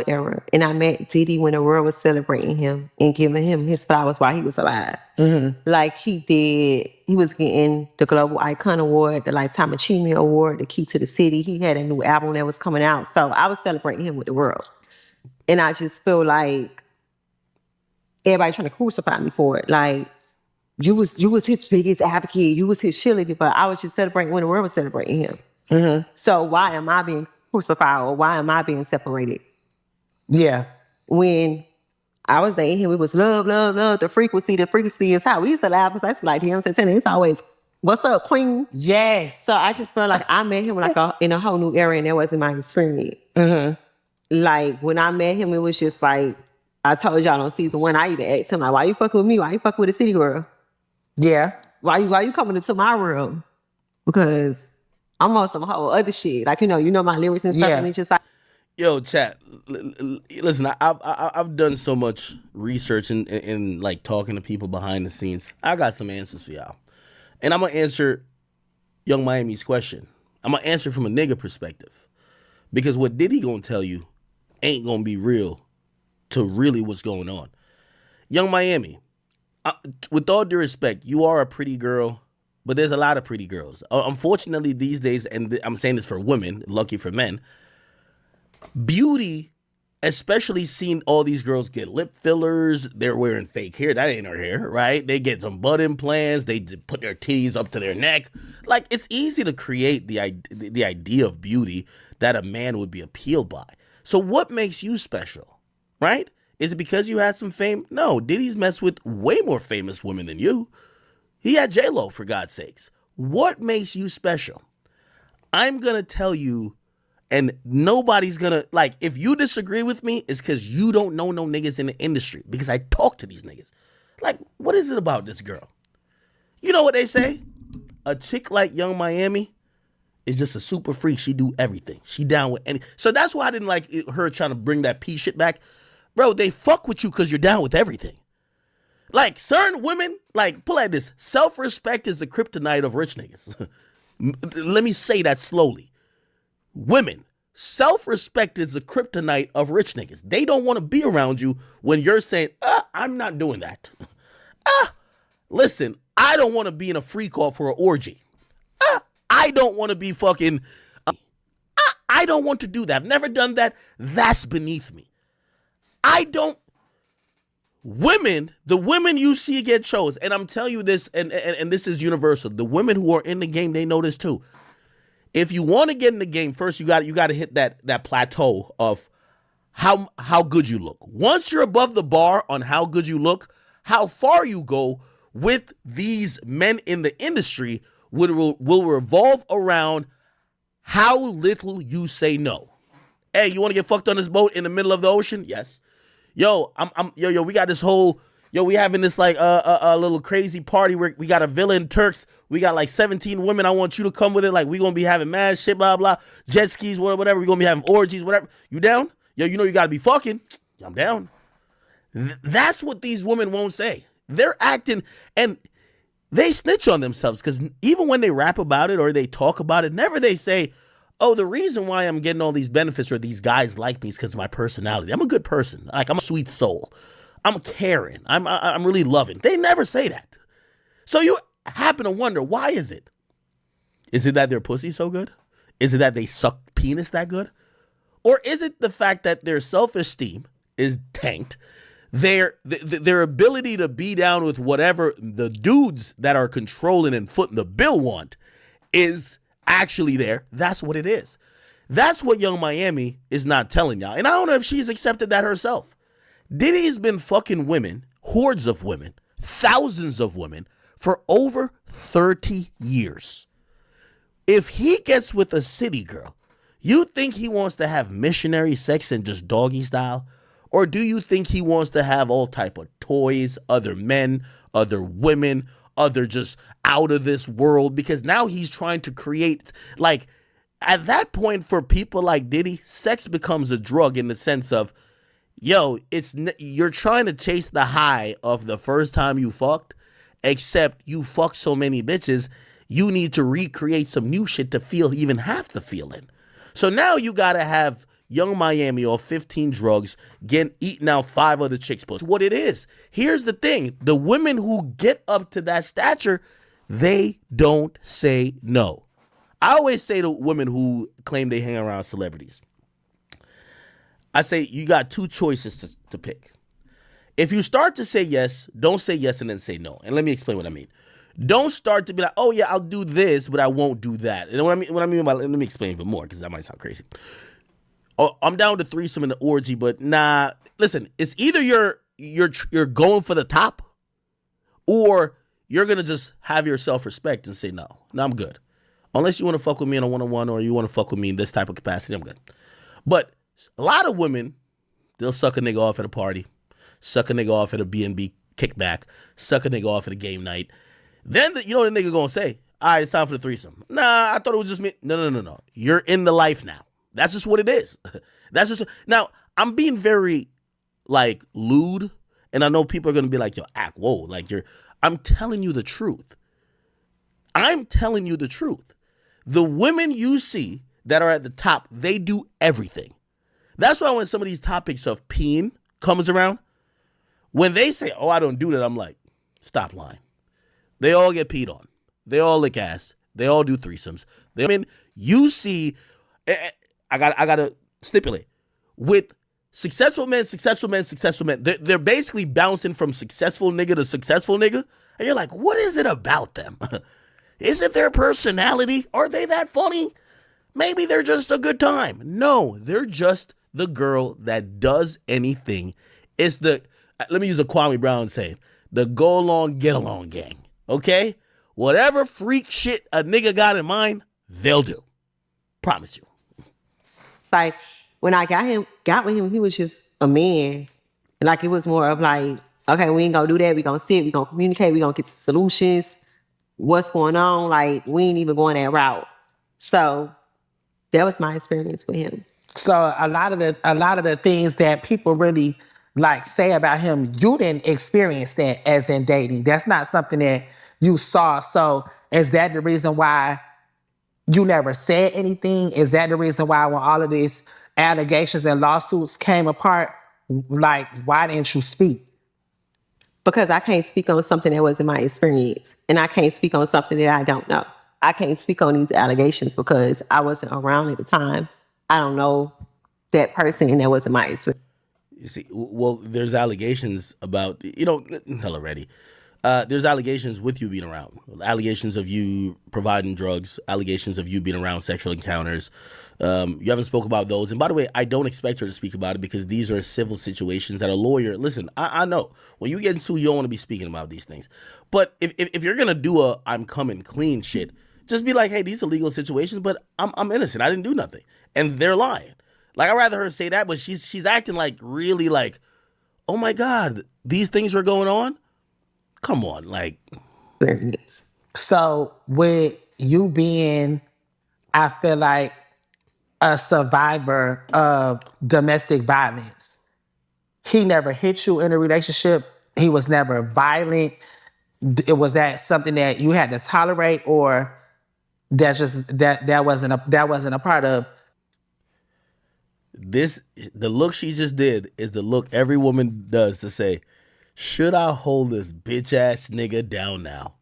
era. And I met Diddy when the world was celebrating him and giving him his flowers while he was alive. Like he was getting the Global Icon Award, the Lifetime Achievement Award, the Key to the City. He had a new album that was coming out. So I was celebrating him with the world. And I just feel like everybody trying to crucify me for it. Like, you was his biggest advocate, you was his cheerleader, but I was just celebrating when the world was celebrating him. So why am I being crucified, or why am I being separated? Yeah. When I was dating him, it was love, love, love. The frequency is how we used to laugh. Because like, you know what I'm saying? It's always, what's up, queen? Yes. So I just felt like I met him like in a whole new era, and that wasn't my experience. Like, when I met him, it was just like, I told y'all on season 1, I even asked him, like, why you fucking with me? Why you fucking with a city girl? Yeah. Why you coming into my world? Because I'm on some whole other shit. Like, you know my lyrics and stuff, and it's just like, yo, chat. Listen, I've done so much research and like talking to people behind the scenes. I got some answers for y'all, and I'm gonna answer Young Miami's question. I'm gonna answer from a nigga perspective, because what Diddy gonna tell you ain't gonna be real to really what's going on. Young Miami, with all due respect, you are a pretty girl, but there's a lot of pretty girls. Unfortunately, these days, and I'm saying this for women, lucky for men, beauty, especially seeing all these girls get lip fillers, they're wearing fake hair. That ain't her hair, right? They get some butt implants. They put their titties up to their neck. Like, it's easy to create the idea of beauty that a man would be appealed by. So what makes you special, right? Is it because you had some fame? No, Diddy's messed with way more famous women than you. He had J-Lo, for God's sakes. What makes you special? I'm going to tell you, and nobody's going to, like, if you disagree with me, it's because you don't know no niggas in the industry, because I talk to these niggas. Like, what is it about this girl? You know what they say? A chick like Young Miami is just a super freak. She do everything. She down with any. So that's why I didn't like her trying to bring that P shit back. Bro, they fuck with you because you're down with everything. Like, certain women, like, pull at this. Self-respect is the kryptonite of rich niggas. Let me say that slowly. Women, self-respect is the kryptonite of rich niggas. They don't want to be around you when you're saying, I'm not doing that. Listen, I don't want to be in a free call for an orgy. I don't want to be fucking, I don't want to do that. I've never done that. That's beneath me. The women you see get chose, and I'm telling you this, and this is universal. The women who are in the game, they know this too. If you want to get in the game, first you got to hit that plateau of how good you look. Once you're above the bar on how good you look, how far you go with these men in the industry will revolve around how little you say no. Hey, you want to get fucked on this boat in the middle of the ocean? Yes. Yo, we got this whole, we having this like a little crazy party where we got a villa in Turks. We got like 17 women. I want you to come with it. Like, we gonna be having mad shit, blah, blah, jet skis, whatever. We gonna be having orgies, whatever. You down? Yo, you know you gotta be fucking. I'm down. That's what these women won't say. They're acting, and they snitch on themselves, because even when they rap about it or they talk about it, never they say, oh, the reason why I'm getting all these benefits or these guys like me is because of my personality. I'm a good person. Like, I'm a sweet soul. I'm caring. I'm really loving. They never say that. So you happen to wonder, why is it? Is it that their pussy's so good? Is it that they suck penis that good? Or is it the fact that their self-esteem is tanked? Their ability to be down with whatever the dudes that are controlling and footing the bill want is actually there. That's what it is. That's what Young Miami is not telling y'all. And I don't know if she's accepted that herself. Diddy's been fucking women, hordes of women, thousands of women for over 30 years. If he gets with a city girl, you think he wants to have missionary sex and just doggy style? Or do you think he wants to have all type of toys, other men, other women, other just out of this world? Because now he's trying to create, like, at that point for people like Diddy, sex becomes a drug in the sense of, yo, you're trying to chase the high of the first time you fucked, except you fucked so many bitches, you need to recreate some new shit to feel even half the feeling. So now you gotta have Young Miami off 15 drugs, getting eating out 5 other chicks' pussy. What it is. Here's the thing. The women who get up to that stature, they don't say no. I always say to women who claim they hang around celebrities, I say you got 2 choices to pick. If you start to say yes, don't say yes and then say no. And let me explain what I mean. Don't start to be like, oh yeah, I'll do this, but I won't do that. And what I mean by, let me explain even more because that might sound crazy. Oh, I'm down to threesome in the orgy, but nah. Listen, it's either you're going for the top, or you're gonna just have your self-respect and say no, I'm good. Unless you want to fuck with me in a one-on-one, or you want to fuck with me in this type of capacity, I'm good. But a lot of women, they'll suck a nigga off at a party, suck a nigga off at a B&B kickback, suck a nigga off at a game night. Then you know what the nigga gonna say? All right, it's time for the threesome. Nah, I thought it was just me. No. You're in the life now. That's just what it is. That's just now. I'm being very like lewd, and I know people are gonna be like, "Yo, act whoa!" Like I'm telling you the truth. I'm telling you the truth. The women you see that are at the top, they do everything. That's why when some of these topics of peeing comes around, when they say, "Oh, I don't do that," I'm like, "Stop lying." They all get peed on. They all lick ass. They all do threesomes. I mean, you see. I gotta stipulate with successful men. They're basically bouncing from successful nigga to successful nigga, and you're like, what is it about them? Is it their personality? Are they that funny? Maybe they're just a good time. No, they're just the girl that does anything. It's let me use a Kwame Brown saying, the go along, get along gang. Okay, whatever freak shit a nigga got in mind, they'll do. Promise you. Like when I got with him, he was just a man. Like it was more of like, okay, we ain't gonna do that. We gonna sit, we gonna communicate, we gonna get solutions. What's going on? Like we ain't even going that route. So that was my experience with him. So a lot of the things that people really like say about him, you didn't experience that as in dating. That's not something that you saw. So is that the reason why you never said anything? Is that the reason why when all of these allegations and lawsuits came apart, like, why didn't you speak? Because I can't speak on something that wasn't my experience. And I can't speak on something that I don't know. I can't speak on these allegations because I wasn't around at the time. I don't know that person and that wasn't my experience. You see, well, there's allegations about, hell already. There's allegations with you being around, allegations of you providing drugs, allegations of you being around sexual encounters. You haven't spoke about those. And by the way, I don't expect her to speak about it because these are civil situations that a lawyer, listen, I know when you get sued, you don't want to be speaking about these things. But if you're going to do I'm coming clean shit, just be like, hey, these are legal situations, but I'm innocent. I didn't do nothing. And they're lying. Like, I'd rather her say that, but she's acting like really like, oh my God, these things were going on? Come on, like. So with you being, I feel like, a survivor of domestic violence, he never hit you in a relationship. He was never violent. Was that something that you had to tolerate, or that wasn't a part of? The look she just did is the look every woman does to say, should I hold this bitch ass nigga down now?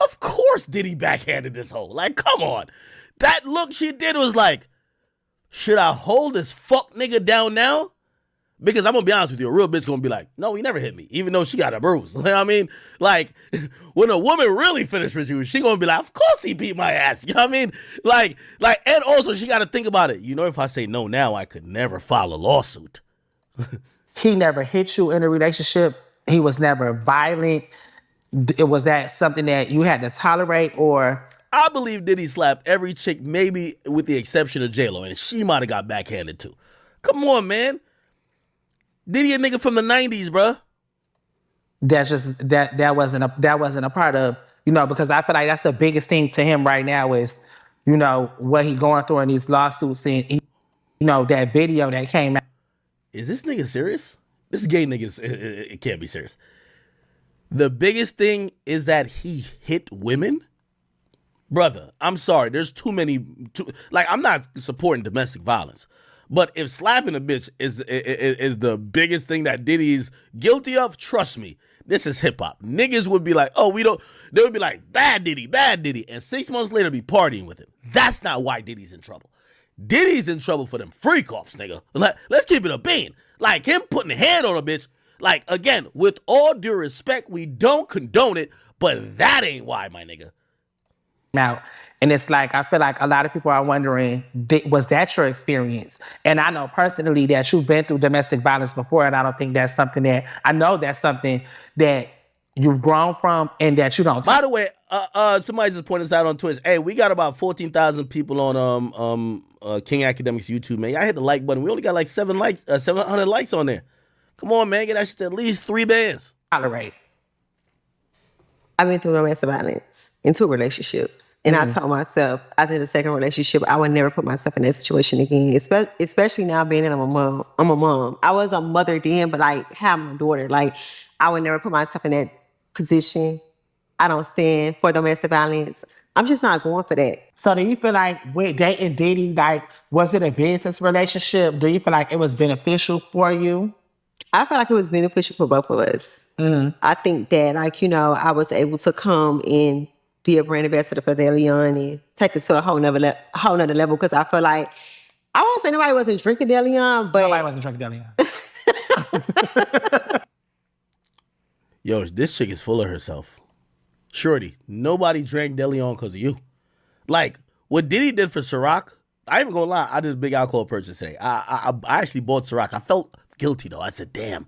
Of course Diddy backhanded this hoe. Like, come on. That look she did was like, should I hold this fuck nigga down now? Because I'm going to be honest with you, a real bitch going to be like, no, he never hit me, even though she got a bruise. You know what I mean? Like, when a woman really finished with you, she going to be like, of course he beat my ass. You know what I mean? Like, and also she got to think about it. If I say no now, I could never file a lawsuit. He never hit you in a relationship. He was never violent. Was that something that you had to tolerate, or? I believe Diddy slapped every chick, maybe with the exception of J-Lo, and she might have got backhanded too. Come on, man. Diddy a nigga from the 90s, bruh. That's just that wasn't a part of, because I feel like that's the biggest thing to him right now is, what he going through in these lawsuits and that video that came out. Is this nigga serious? This gay nigga, it can't be serious. The biggest thing is that he hit women? Brother, I'm sorry. There's too many. I'm not supporting domestic violence. But if slapping a bitch is the biggest thing that Diddy's guilty of, trust me, this is hip hop. Niggas would be like, oh, we don't. They would be like, bad Diddy, and 6 months later be partying with him. That's not why Diddy's in trouble. Diddy's in trouble for them freak offs, nigga. Let's keep it a bean. Like him putting a hand on a bitch. Like again, with all due respect, we don't condone it, but that ain't why, my nigga. Out. And it's like, I feel like a lot of people are wondering, was that your experience? And I know personally that you've been through domestic violence before, and I don't think that's something that, I know that's something that you've grown from and that you don't. By the way, somebody just pointed this out on Twitch. Hey, we got about 14,000 people on King Akademils YouTube, man. I hit the like button. We only got like 700 likes on there. Come on, man. Get that shit to at least 3 bands. Tolerate. I've been through domestic violence in 2 relationships. And I told myself, after the second relationship, I would never put myself in that situation again, especially now being that I'm a mom. I was a mother then, but like having a daughter, like I would never put myself in that position. I don't stand for domestic violence. I'm just not going for that. So do you feel like with dating Diddy, like, was it a business relationship? Do you feel like it was beneficial for you? I feel like it was beneficial for both of us. I think that, like, you know, I was able to come and be a brand ambassador for Deleon and take it to a whole nother level, because I feel like, I won't say nobody wasn't drinking Deleon, but... Nobody wasn't drinking Deleon. Yo, this chick is full of herself. Shorty, nobody drank Deleon because of you. Like, what Diddy did for Ciroc, I ain't even gonna lie, I did a big alcohol purchase today. I actually bought Ciroc. I felt guilty though. I said, damn.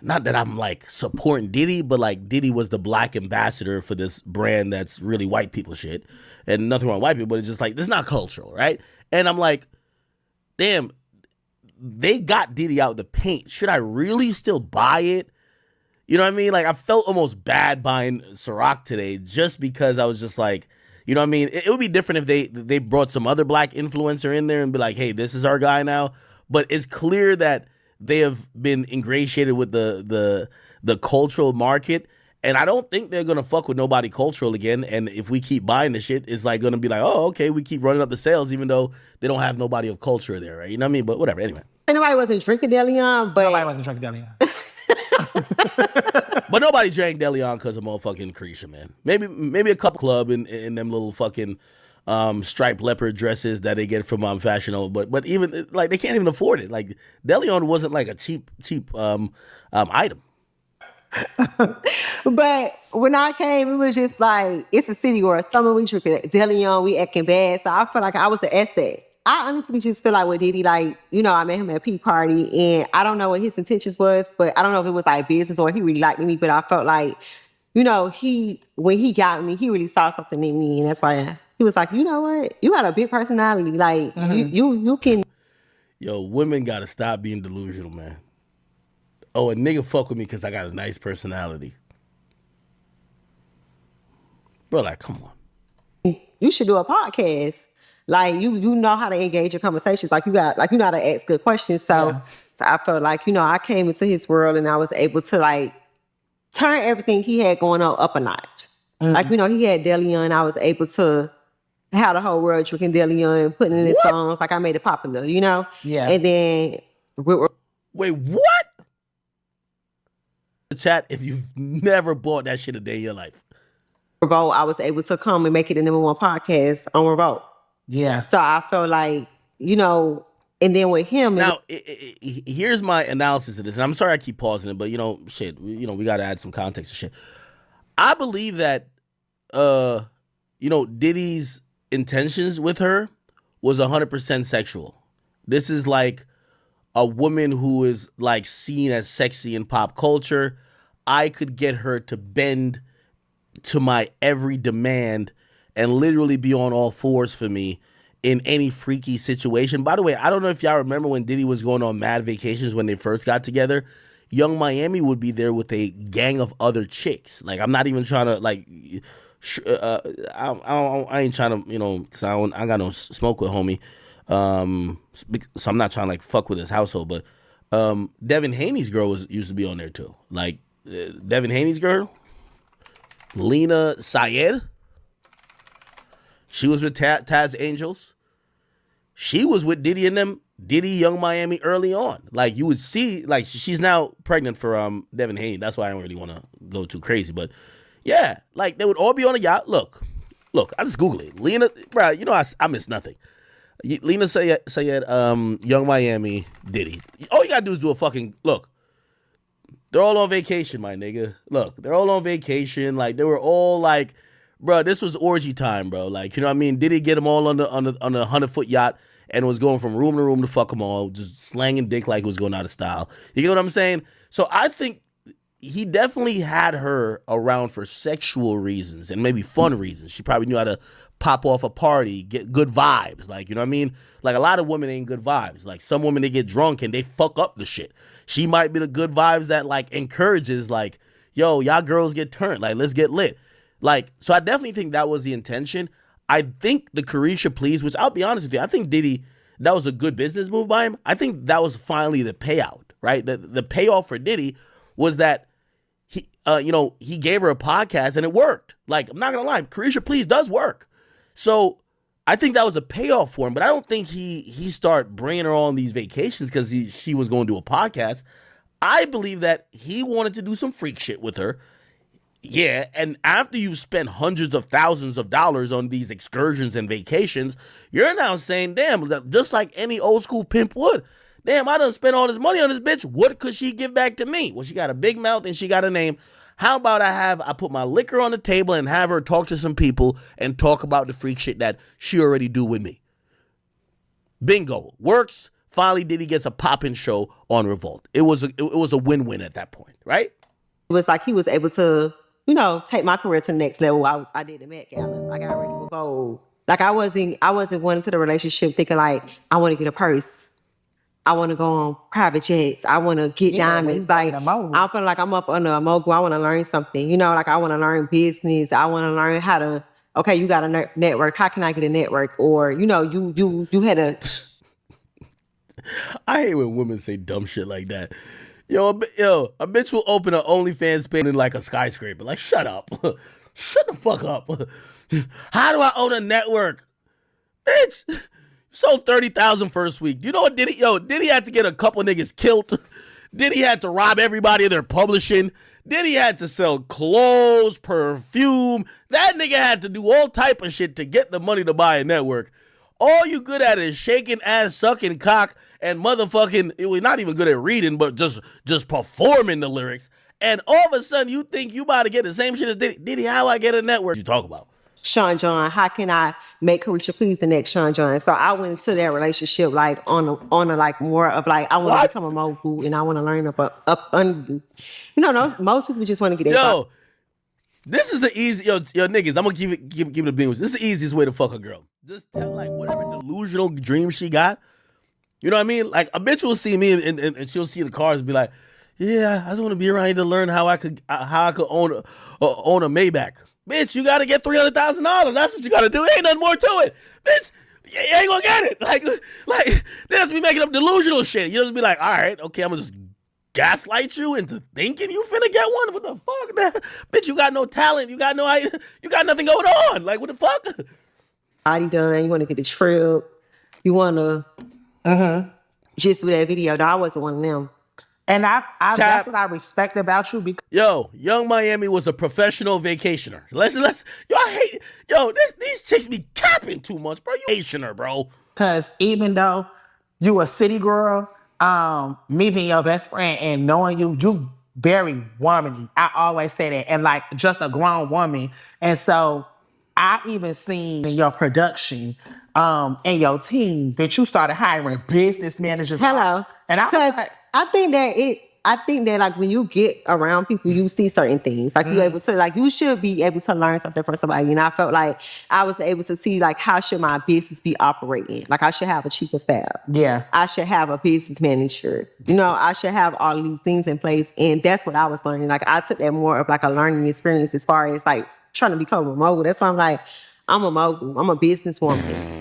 Not that I'm like supporting Diddy, but like Diddy was the black ambassador for this brand that's really white people shit. And nothing wrong with white people, but it's just like, this is not cultural, right? And I'm like, damn, they got Diddy out the paint. Should I really still buy it? You know what I mean? Like, I felt almost bad buying Ciroc today just because I was just like, you know what I mean? It would be different if they brought some other black influencer in there and be like, hey, this is our guy now. But it's clear that they have been ingratiated with the cultural market, and I don't think they're gonna fuck with nobody cultural again. And if we keep buying the shit, it's like gonna be like, oh, okay, we keep running up the sales, even though they don't have nobody of culture there, right? You know what I mean? But whatever. Anyway, And nobody wasn't drinking Deleon, but... Nobody wasn't drinking Deleon. but nobody drank Deleon because of motherfucking Creasha, man. Maybe a cup club in them little fucking striped leopard dresses that they get from Fashion, but even like they can't even afford it. Like Deleon wasn't like a cheap item. But when I came, it was just like, it's a city or a summer, we drinking Deleon, we acting bad. So I feel like I was an asset. I honestly just feel like with Diddy, like, you know, I met him at a pee party, and I don't know what his intentions was, but I don't know if it was like business or he really liked me, but I felt like, you know, when he got me, he really saw something in me, and that's why he was like, you know what? You got a big personality. Like, you can... Yo, women gotta stop being delusional, man. Oh, a nigga fuck with me because I got a nice personality. Bro, like, come on. You should do a podcast. Like, you know how to engage in conversations. Like, you know how to ask good questions. So I felt like, you know, I came into his world and I was able to, like, turn everything he had going on up a notch. Like, you know, he had Deleon. I was able to have the whole world drinking Deleon, putting in his songs. Like, I made it popular, you know? Yeah. And then... Wait, what? Chat, if you've never bought that shit a day in your life. Revolt, I was able to come and make it the #1 podcast on Revolt. Yeah. So I felt like, you know, and then with him... Now, here's my analysis of this, and I'm sorry I keep pausing it, but, you know, shit, you know, we got to add some context and shit. I believe that, you know, Diddy's intentions with her was 100% sexual. This is like a woman who is like seen as sexy in pop culture. I could get her to bend to my every demand and literally be on all fours for me in any freaky situation. By the way, I don't know if y'all remember when Diddy was going on mad vacations when they first got together. Young Miami would be there with a gang of other chicks. Like, I'm not even trying to, like, I ain't trying to, you know, because I got no smoke with homie. So I'm not trying to, like, fuck with his household. But Devin Haney's girl used to be on there, too. Like, Devin Haney's girl, Lena Syed. She was with Taz Angels. She was with Diddy and them Diddy, Young Miami early on. Like you would see, like she's now pregnant for Devin Haney. That's why I don't really want to go too crazy. But yeah, like they would all be on a yacht. Look, I just Google it. Lena, bro, you know I miss nothing. Lena Sayed, Young Miami, Diddy. All you gotta do is do a fucking look. They're all on vacation, my nigga. Look, they're all on vacation. Like they were all like, bro, this was orgy time, bro. Like, you know what I mean? Diddy get them all on the 100-foot yacht and was going from room to room to fuck them all, just slanging dick like it was going out of style. You get what I'm saying? So I think he definitely had her around for sexual reasons and maybe fun reasons. She probably knew how to pop off a party, get good vibes. Like, you know what I mean? Like a lot of women ain't good vibes. Like some women, they get drunk and they fuck up the shit. She might be the good vibes that like encourages like, yo, y'all girls get turned. Like, let's get lit. Like, so I definitely think that was the intention. I think the Carisha Please, which I'll be honest with you, I think Diddy, that was a good business move by him. I think that was finally the payout, right? The payoff for Diddy was that he gave her a podcast and it worked. Like, I'm not gonna lie, Carisha Please does work. So I think that was a payoff for him, but I don't think he started bringing her on these vacations because she was going to do a podcast. I believe that he wanted to do some freak shit with her. Yeah, and after you've spent hundreds of thousands of dollars on these excursions and vacations, you're now saying, damn, just like any old school pimp would, damn, I done spent all this money on this bitch. What could she give back to me? Well, she got a big mouth and she got a name. How about I put my liquor on the table and have her talk to some people and talk about the freak shit that she already do with me? Bingo. Works. Finally, Diddy gets a poppin' show on Revolt. It was a win-win at that point, right? It was like he was able to, take my career to the next level. I did the Met Gala. I got ready for Vogue. Like I wasn't going into the relationship thinking like, I want to get a purse. I want to go on private jets. I want to get diamonds. Like I feel like I'm up under a mogul. I want to learn something. Like I want to learn business. I want to learn how to. Okay, you got a network. How can I get a network? Or you had a. I hate when women say dumb shit like that. Yo, a bitch will open an OnlyFans page in like a skyscraper. Like, shut up. Shut the fuck up. How do I own a network? Bitch. Sold 30,000 first week. You know what Diddy? Diddy had to get a couple niggas killed. Diddy had to rob everybody of their publishing. Diddy had to sell clothes, perfume. That nigga had to do all type of shit to get the money to buy a network. All you good at is shaking ass, sucking cock, and motherfucking, it was not even good at reading, but just performing the lyrics. And all of a sudden you think you about to get the same shit as Diddy. Diddy, how I get a network? You talk about Sean John, how can I make Carisha Please the next Sean John? So I went into that relationship like on a like more of like I want to become a mogul and I want to learn up under you. Most people just want to get their this is the easy niggas. I'm gonna keep it a being. This is the easiest way to fuck a girl. Just tell like whatever delusional dream she got. You know what I mean? Like a bitch will see me and she'll see the cars and be like, yeah, I just want to be around here to learn how I could own a Maybach. Bitch, you gotta get $300,000. That's what you gotta do. Ain't nothing more to it. Bitch, you ain't gonna get it. Like they just be making up delusional shit. You just be like, all right, okay, I'm gonna just gaslight you into thinking you finna get one. What the fuck, man? Bitch, you got no talent. You got nothing going on. Like, what the fuck? body done. You want to get the trip. You want to just do that video. No, I wasn't one of them. And that's what I respect about you. Because Young Miami was a professional vacationer. These chicks be capping too much, bro. You vacationer, bro. Because even though you a city girl, meeting your best friend and knowing you very womanly. I always say that. And like just a grown woman. And so I even seen in your production and your team that you started hiring business managers. Hello. And I was like, I think that like when you get around people, you see certain things. Like you able to you should be able to learn something from somebody. And I felt like I was able to see like how should my business be operating. Like I should have a chief of staff. Yeah. I should have a business manager. I should have all of these things in place. And that's what I was learning. Like I took that more of like a learning experience as far as like trying to become a mogul. That's why I'm like, I'm a mogul. I'm a businesswoman.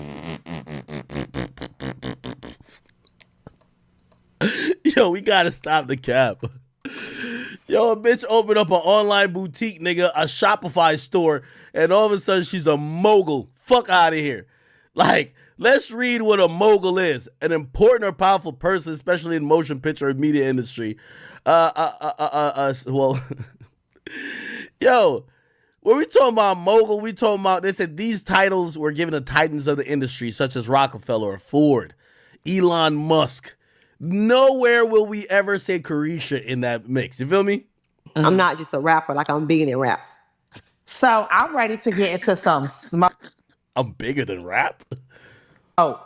Yo, we gotta stop the cap. Yo, a bitch opened up an online boutique, nigga, a Shopify store, and all of a sudden she's a mogul. Fuck out of here. Like, Let's read what a mogul is. An important or powerful person, especially in motion picture or media industry. Well, yo, when we talking about mogul, we talking about, they said these titles were given to titans of the industry, such as Rockefeller or Ford, Elon Musk. Nowhere will we ever say Creasha in that mix. You feel me? I'm not just a rapper, like I'm big in rap. So I'm ready to get into some smoke. I'm bigger than rap.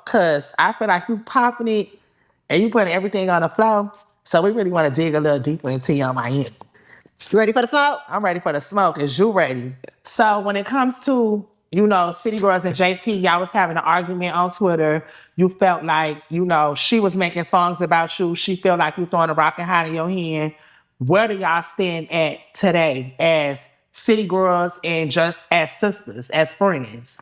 Cause I feel like you popping it and you putting everything on the floor. So we really want to dig a little deeper into you on my end. You ready for the smoke? I'm ready for the smoke. Is you ready? So when it comes to, City Girls and JT, y'all was having an argument on Twitter. You felt like, she was making songs about you. She felt like you throwing a rock and hide in your hand. Where do y'all stand at today as City Girls and just as sisters, as friends?